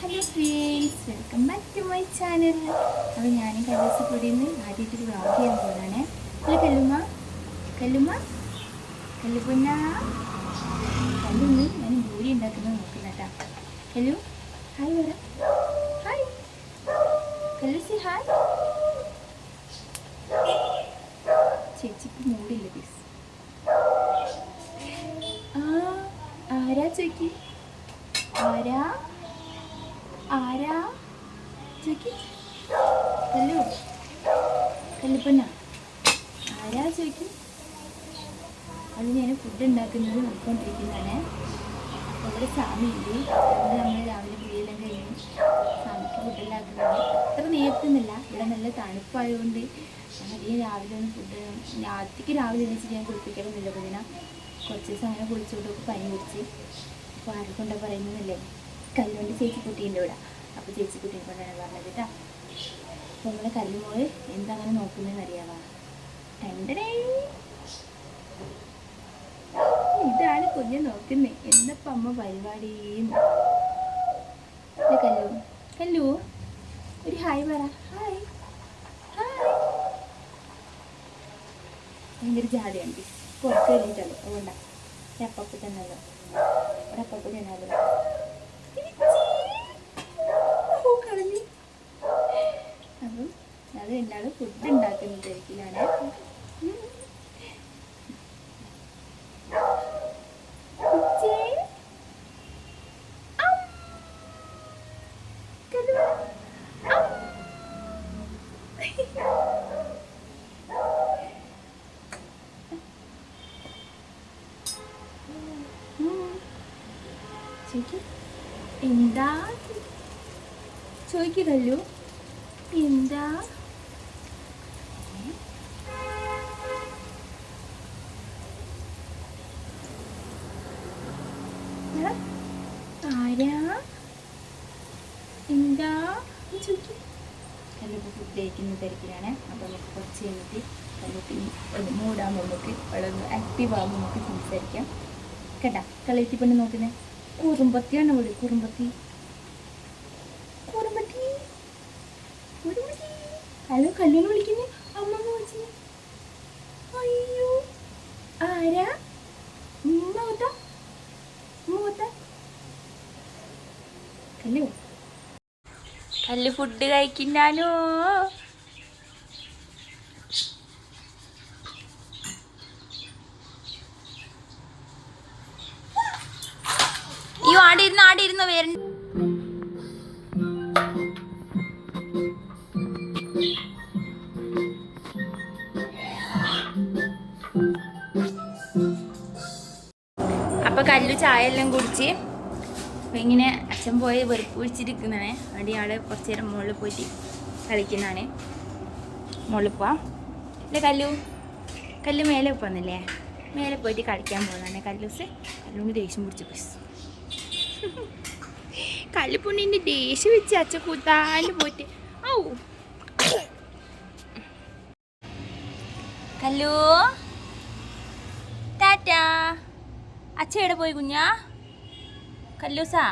Hello friends, welcome back to my channel. അപ്പോൾ ഞാൻ കല്ലൂസപ്പൊടിയിൽ നിന്ന് ആദ്യമായിട്ട് വ്ളോഗ് ചെയ്യാൻ പോകുന്നതാണ്. അല്ല കല്ലുമ്മ കല്ലുപൊന്ന കല്ലുന്ന് ഞാൻ ഭൂരി ഉണ്ടാക്കുന്നത് നോക്കുന്ന കേട്ടോ. കല്ലു ഹായ് പറ. ഹായ് കല്ലു, സി ഹായ്. ചേച്ചിക്ക് മൂടില്ല പ്ലീസ്. ആരാ ചേച്ചി? ആരാ ചോദിക്ക്. കല്ലുപ്പന്ന ആരാ ചോദിക്കും. അത് ഞാൻ ഫുഡ് ഉണ്ടാക്കുന്നത് നോക്കിക്കൊണ്ടിരിക്കുന്നതാണ്. അവിടെ സ്വാമിയുണ്ട്. അതുകൊണ്ട് നമ്മൾ രാവിലെ കുളിയെല്ലാം കഴിഞ്ഞ് സ്വാമിക്ക് ഫുഡ് ഉണ്ടാക്കുന്നത് അത്ര നേരത്തൊന്നുമില്ല. ഇവിടെ നല്ല തണുപ്പായതുകൊണ്ട് അധികം രാവിലെ ഒന്ന് ഫുഡ് രാത്രിക്ക് രാവിലെ എണീച്ചിട്ട് ഞാൻ കുളിപ്പിക്കണമെന്നില്ല. അപ്പോൾ ഇതിനാ കുറച്ച് ദിവസം അങ്ങനെ കുളിച്ചുകൊണ്ടൊക്കെ പനി പിടിച്ച്. അപ്പോൾ ആരെക്കൊണ്ടാണ് പറയുന്നതല്ലേ, കല്ലുകൊണ്ട് ചേച്ചിക്കുട്ടീൻ്റെ ഇവിടെ. അപ്പോൾ ചേച്ചിക്കുട്ടീനെ കൊണ്ടാണ് പറഞ്ഞത് കേട്ടോ. അപ്പോൾ നമ്മളെ കല്ലുമോള് എന്തങ്ങനെ നോക്കുന്നതെന്ന് അറിയാവാ. ഇതാണ് കുഞ്ഞ് നോക്കുന്നത്. എന്നപ്പം അമ്മ പരിപാടിയും. കല്ലു ഒരു ഹായ് പറ. Hi hi. ഭയങ്കര ജാതിയാണ്. പുറത്ത് കഴിഞ്ഞിട്ടല്ലോ അതുകൊണ്ടാണ്. അപ്പപ്പ് തന്നല്ലോ, ഒരു അപ്പപ്പ് തന്നാലോ. അപ്പം അത് രണ്ടാളും ഫുഡ് ഉണ്ടാക്കുന്ന തിരക്കിലാണ്. എന്താ ചോദിക്കല്ലോ, എന്താ ആരാ എന്താ ചോദിക്കും. കല്ലിപ്പോൾ ഫുഡ് കഴിക്കുന്ന തിരക്കിലാണ്. അപ്പോൾ നമുക്ക് കുറച്ച് കഴിഞ്ഞിട്ട് കല്ലിട്ട് ഒന്ന് മൂടാകുമ്പോൾ നമുക്ക് വളരെ ആക്റ്റീവ് ആകുമ്പോൾ നമുക്ക് സംസാരിക്കാം കേട്ടാ. കളയെത്തി പെണ്ണ് നോക്കുന്നത് കുറുമ്പത്തിയാണ് ഇവിടെ. കുറുമ്പത്തി ഹലോ കല്ലുനെ വിളിക്കുന്നു. അമ്മ വിളിച്ചു. അയ്യോ ആരാ? കല്ല് ഫുഡ് കഴിക്കുന്നാനോ. അയ്യോ ആടിരുന്നോ വേറെ. അപ്പോൾ കല്ലു ചായ എല്ലാം കുടിച്ച് ഇങ്ങനെ അച്ഛൻ പോയി വെറുപ്പ് പിടിച്ചിരിക്കുന്നതാണ്. അവിടെ ആൾ കുറച്ച് നേരം മുകളിൽ പോയിട്ട് കളിക്കുന്നതാണ്. മുകളിൽ പോവാം അല്ലേ കല്ലു മേലെ പോന്നില്ലേ, മേലെ പോയിട്ട് കളിക്കാൻ പോകുന്നതാണ്. കല്ലുണ്ട് ദേഷ്യം പിടിച്ചു പ്ലീസ്. കല്ലുപുണ്ണിൻ്റെ ദേഷ്യം വെച്ച് അച്ഛ കൂത്താല് പോയിട്ട് ഔ കല്ലു ടാറ്റാ. അച്ഛ എവിടെ പോയി കുഞ്ഞാ? കല്ലൂസാ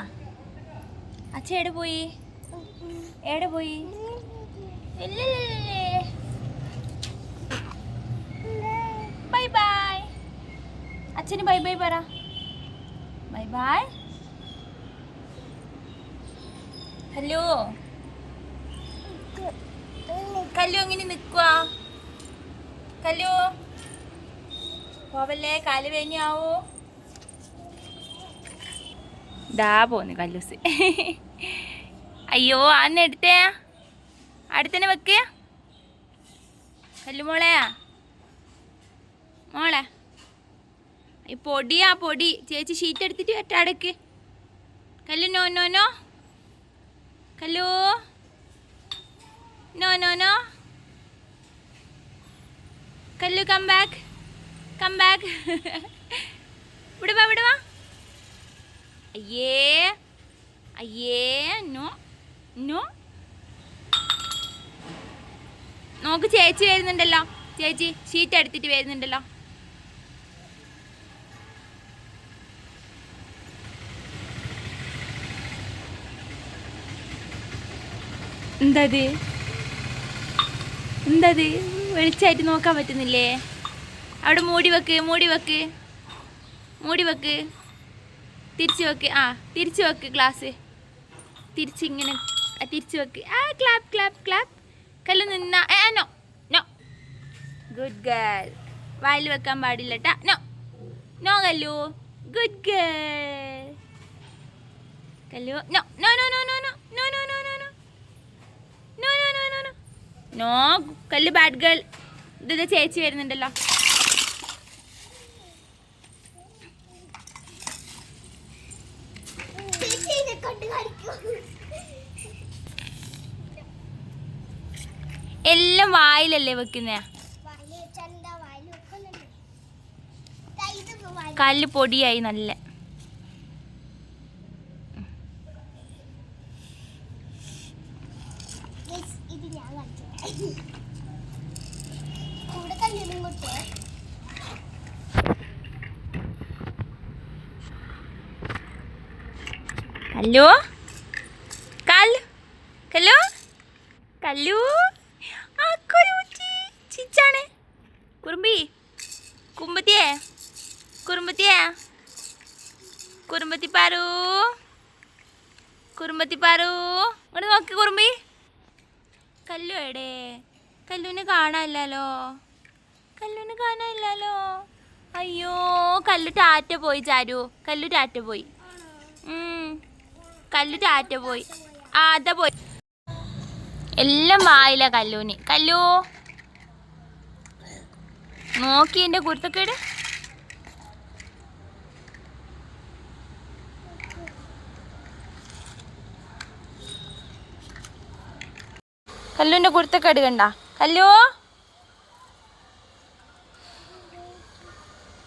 അച്ഛ എവിടെ പോയി? ഇല്ലല്ലേ. Bye bye. അച്ഛന് ബൈ ബൈ പറ. Bye bye. ഹലോ കല്ലു എങ്ങനെ നിൽക്കുവാ? കല്ലു പോവല്ലേ, കാല് വേഞ്ഞാവോ. ദാ പോന്ന് കല്ലൂസ്. അയ്യോ അന്ന് എടുത്തേ, അടുത്തന്നെ വെക്ക്. കല്ലുമോളെ മോളെ ഈ പൊടി ചേച്ചി ഷീറ്റ് എടുത്തിട്ട് വെട്ടാടക്ക്. കല്ലു നോ കല്ലു നോ കല്ലു കം ബാക്ക്. ഇവിടെ വാ. അയ്യേ നോ നോക്ക്, ചേച്ചി വരുന്നുണ്ടല്ലോ. ചേച്ചി ഷീറ്റ് എടുത്തിട്ട് വരുന്നുണ്ടല്ലോ. എന്തത് എന്തത് വെളിച്ചായിട്ട് നോക്കാൻ പറ്റുന്നില്ലേ? അവിടെ മൂടി വെക്ക് തിരിച്ചു വെക്ക്. തിരിച്ചു വെക്ക് ഗ്ലാസ് തിരിച്ചിങ്ങനെ തിരിച്ചു വെക്ക്. Clap clap clap. കല്ലു നിന്ന നോ നോ. Good girl. വായിൽ വെക്കാൻ പാടില്ല ട്ടാ. No no Kallu. Good girl. Kallu no no no no no no no no no no no no no no no no. Kallu bad girl. ഇത് ചേച്ചി വരുന്നുണ്ടല്ലോ. എല്ലാം വായിലല്ലേ വെക്കുന്നേ? കല്ല് പൊടിയായി നല്ല. കല്ലു കല്ലു കല്ലു കല്ലു ചിച്ചാണ്. കുറുമ്പി കുമ്പത്തിയേ കുറുമ്പത്തി പാറു ഇങ്ങോട്ട് നോക്കി കുറുമ്പി. കല്ലു എവിടെ? കല്ലുവിനെ കാണാനില്ലല്ലോ. അയ്യോ കല്ലു ടാറ്റ പോയി ചാരു. കല്ലു ടാറ്റ പോയി. അതാ പോയി. എല്ലാം വായില്ല കല്ലൂന്. കല്ലു നോക്കി എൻ്റെ കുരുത്തക്കേട്. കല്ലുവിൻ്റെ കുരുത്തക്കേട് കണ്ട? കല്ലു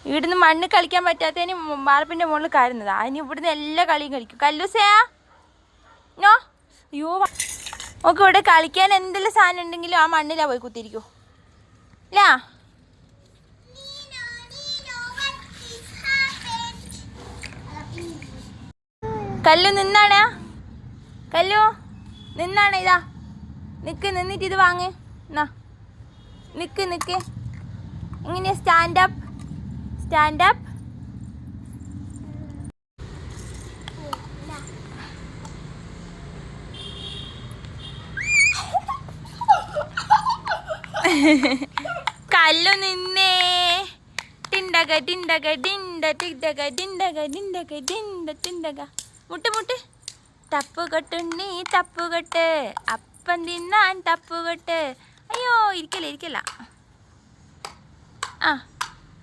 ഇവിടുന്ന് മണ്ണ് കളിക്കാൻ പറ്റാത്തതിന് വാർപ്പിൻ്റെ മുകളിൽ കയറുന്നതാ. അതിന് ഇവിടുന്ന് എല്ലാ കളിയും കളിക്കും. കല്ലൂസയാ നോ. അയ്യോ ഓക്കെ. ഇവിടെ കളിക്കാൻ എന്തെല്ലാം സാധനം ഉണ്ടെങ്കിലും ആ മണ്ണിലാ പോയി കുത്തിരിക്കൂ. ഇല്ല കല്ലു നിന്നാണ്. ഇതാ നിന്നിട്ട് ഇത് വാങ്ങ്. എന്നാ നിക്ക് ഇങ്ങനെ സ്റ്റാൻഡപ്പ്. കല്ലു നിന്നേ. മുട്ട് തപ്പുകൊട്ടുണ്ണി തപ്പുകൊട്ട് അപ്പം തിന്നാൻ തപ്പുകൊട്ട്. അയ്യോ ഇരിക്കല.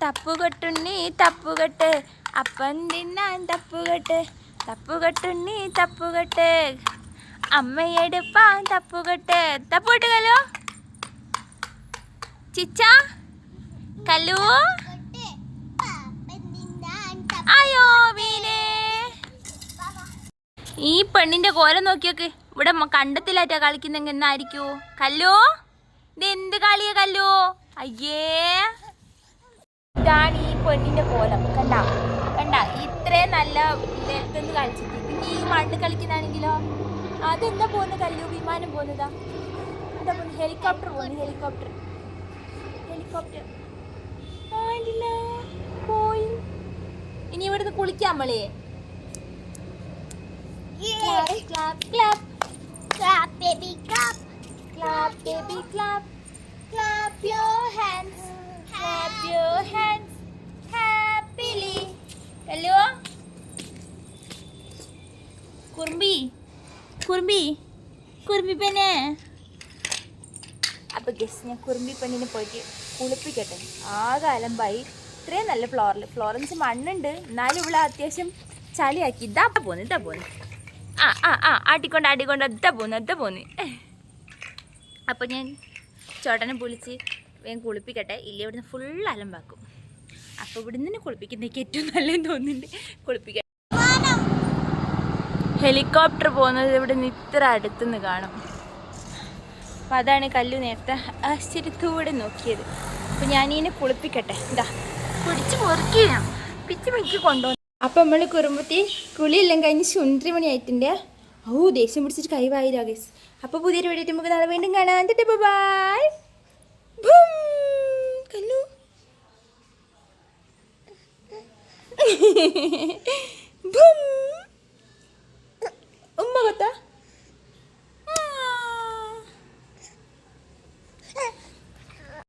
തപ്പുകൊട്ടുണ്ണി തപ്പുകൊട്ട് അപ്പം തിന്നാൻ തപ്പുകൊട്ടുണ്ണി തപ്പുകൊട്ട് അമ്മയെടുപ്പാൻ തപ്പുകൊട്ട്. തപ്പുകൊട്ട് കല്ലു. ചിച്ച കല്ലു. അയ്യോ വീണേ. ഈ പെണ്ണിന്റെ കോലം നോക്കിയൊക്കെ. ഇവിടെ കണ്ടത്തിലായിട്ടാ കളിക്കുന്നെങ്കിൽ എന്നായിരിക്കൂ? കല്ലു ഇത് എന്ത് കളിയാ കല്ലു? അയ്യേ ഇതാണ് ഈ പെണ്ണിന്റെ കോലം. കണ്ട ഇത്രയും നല്ല നിലത്തുനിന്ന് കളിച്ചിട്ട് പിന്നെ ഈ മണ്ണ് കളിക്കുന്നതാണെങ്കിലോ അതെന്താ പോകുന്നത്? കല്ലു വിമാനം പോകുന്നതാ. എന്താ പോകുന്നത്? ഹെലികോപ്റ്റർ പോയി. ഇനി ഇവിടുന്ന് കുളിക്കാം നമ്മളെ. Clap baby clap clap your hands happily. കല്ലു കുറുമ്പി പെണ്ണേ. അപ്പോൾ ഗസ് ഞാൻ കുറുമ്പി പെണ്ണിനെ പോയിട്ട് കുളിപ്പിക്കട്ടെ. ആകെ അലമ്പായി. ഇത്രയും നല്ല ഫ്ലോറൻസ് മണ്ണുണ്ട് എന്നാലും ഇവിടെ അത്യാവശ്യം ചളിയാക്കി. ഇതാ പോന്ന് ആട്ടിക്കൊണ്ട് അതാ പോന്ന്. അപ്പോൾ ഞാൻ ചേട്ടനെ വിളിച്ച് വേഗം കുളിപ്പിക്കട്ടെ. ഇല്ല ഇവിടുന്ന് ഫുൾ അലമ്പാക്കും. അപ്പോൾ ഇവിടെ നിന്ന് കുളിപ്പിക്കുന്നതൊക്കെ ഏറ്റവും നല്ലതെന്ന് തോന്നുന്നുണ്ട്. കുളിപ്പിക്കട്ടെ. ഹെലികോപ്റ്റർ പോകുന്നത് ഇവിടെ നിന്ന് ഇത്ര അടുത്തുനിന്ന് കാണും. അപ്പം അതാണ് കല്ലു നേരത്തെ ആശ്ചര്യത്തോടെ നോക്കിയത്. അപ്പം ഞാനിതിനെ കുളിപ്പിക്കട്ടെ. ഇതാ പിടിച്ച് മുറുക്കിയാണ് പിച്ച് മിക്കി കൊണ്ടുപോകും. അപ്പം നമ്മൾ കുറുമ്പത്തി കുളിയെല്ലാം കഴിഞ്ഞ് സുന്ദരിമണി ആയിട്ടുണ്ട്. ഓ ദേഷ്യം പിടിച്ചിട്ട് കൈവായില്ല ഗൈസ്. അപ്പോൾ പുതിയൊരു വീഡിയോ നമുക്ക് നാളെ വീണ്ടും കാണാം. ബൈ. Kallu boom